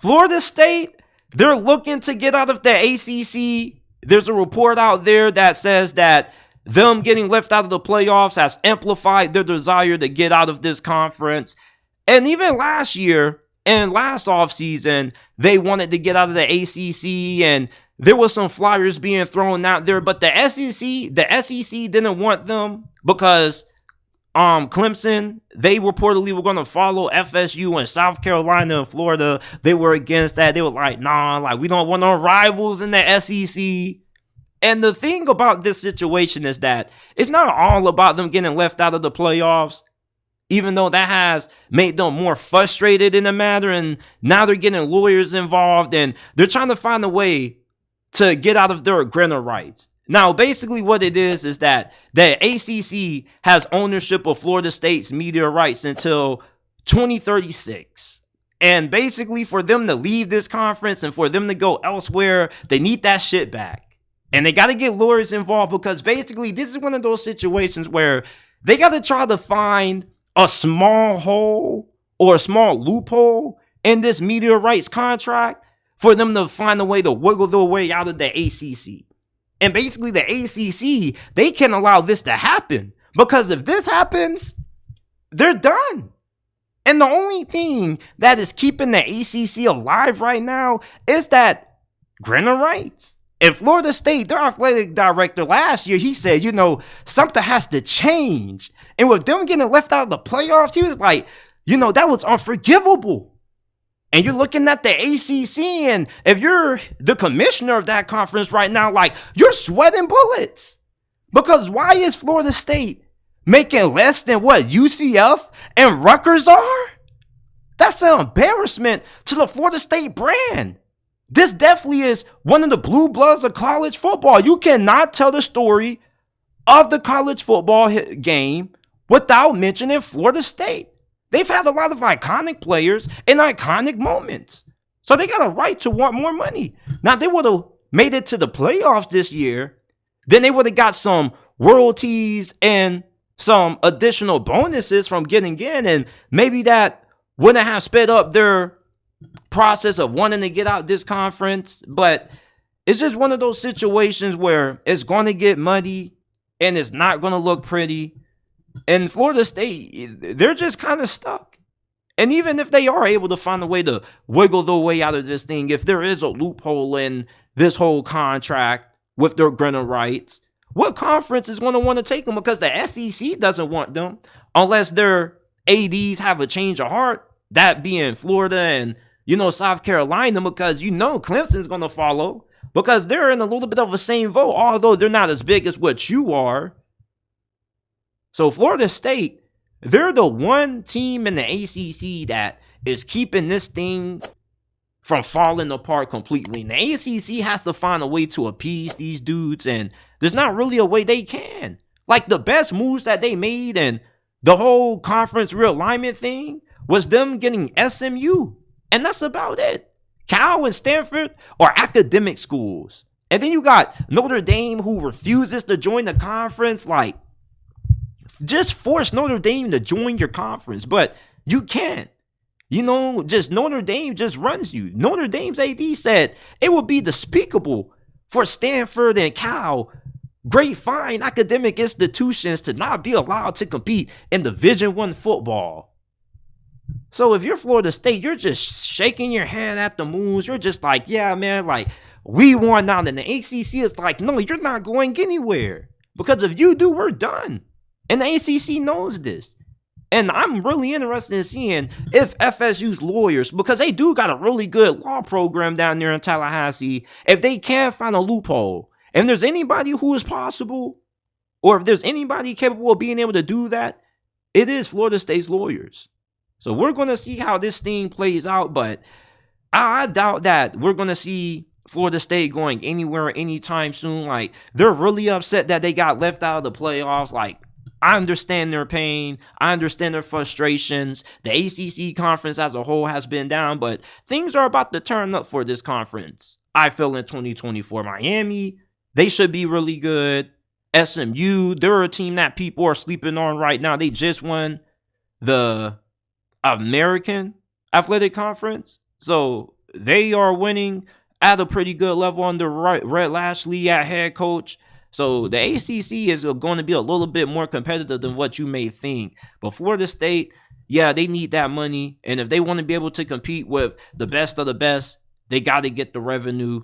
Florida State, they're looking to get out of the ACC. There's a report out there that says that them getting left out of the playoffs has amplified their desire to get out of this conference. And even last year and last offseason, they wanted to get out of the ACC, and there was some flyers being thrown out there, but the SEC didn't want them because Clemson, they reportedly were going to follow FSU and South Carolina and Florida. They were against that. They were like, nah, like we don't want no rivals in the SEC. And the thing about this situation is that it's not all about them getting left out of the playoffs, even though that has made them more frustrated in the matter. And now they're getting lawyers involved and they're trying to find a way to get out of their grantor rights. Now, basically what it is that the ACC has ownership of Florida State's media rights until 2036. And basically for them to leave this conference and for them to go elsewhere, they need that shit back. And they got to get lawyers involved because basically this is one of those situations where they got to try to find a small hole or a small loophole in this media rights contract for them to find a way to wiggle their way out of the ACC. And basically the ACC, they can't allow this to happen because if this happens, they're done. And the only thing that is keeping the ACC alive right now is that grantor rights. And Florida State, their athletic director last year, he said, something has to change. And with them getting left out of the playoffs, he was like, that was unforgivable. And you're looking at the ACC, and if you're the commissioner of that conference right now, like, you're sweating bullets. Because why is Florida State making less than what UCF and Rutgers are? That's an embarrassment to the Florida State brand. This definitely is one of the blue bloods of college football. You cannot tell the story of the college football game without mentioning Florida State. They've had a lot of iconic players and iconic moments. So they got a right to want more money. Now, they would have made it to the playoffs this year. Then they would have got some royalties and some additional bonuses from getting in. And maybe that wouldn't have sped up their process of wanting to get out this conference. But it's just one of those situations where it's going to get muddy and it's not going to look pretty. And Florida State, they're just kind of stuck. And even if they are able to find a way to wiggle their way out of this thing, if there is a loophole in this whole contract with their grantor rights, what conference is going to want to take them? Because the SEC doesn't want them unless their ADs have a change of heart, that being Florida and, South Carolina, because Clemson's going to follow because they're in a little bit of the same vote, although they're not as big as what you are. So Florida State, they're the one team in the ACC that is keeping this thing from falling apart completely. And the ACC has to find a way to appease these dudes, and there's not really a way they can. Like, the best moves that they made and the whole conference realignment thing was them getting SMU, and that's about it. Cal and Stanford are academic schools. And then you got Notre Dame, who refuses to join the conference. Like, just force Notre Dame to join your conference, but you can't. Just Notre Dame just runs you. Notre Dame's AD said it would be despicable for Stanford and Cal, great fine academic institutions, to not be allowed to compete in Division I football. So if you're Florida State, you're just shaking your head at the moons. You're just like, yeah, man, like, we won out. And the ACC is like, no, you're not going anywhere. Because if you do, we're done. And the ACC knows this. And I'm really interested in seeing if FSU's lawyers, because they do got a really good law program down there in Tallahassee, if they can find a loophole. And if there's anybody who is possible, or if there's anybody capable of being able to do that, it is Florida State's lawyers. So we're going to see how this thing plays out, but I doubt that we're going to see Florida State going anywhere anytime soon. Like, they're really upset that they got left out of the playoffs. Like, I understand their pain. I understand their frustrations. The ACC conference as a whole has been down, but things are about to turn up for this conference. I feel in 2024, Miami, they should be really good. SMU, they're a team that people are sleeping on right now. They just won the American Athletic Conference. So they are winning at a pretty good level under Red Lashley at head coach. So the ACC is going to be a little bit more competitive than what you may think. But Florida State, yeah, they need that money. And if they want to be able to compete with the best of the best, they got to get the revenue.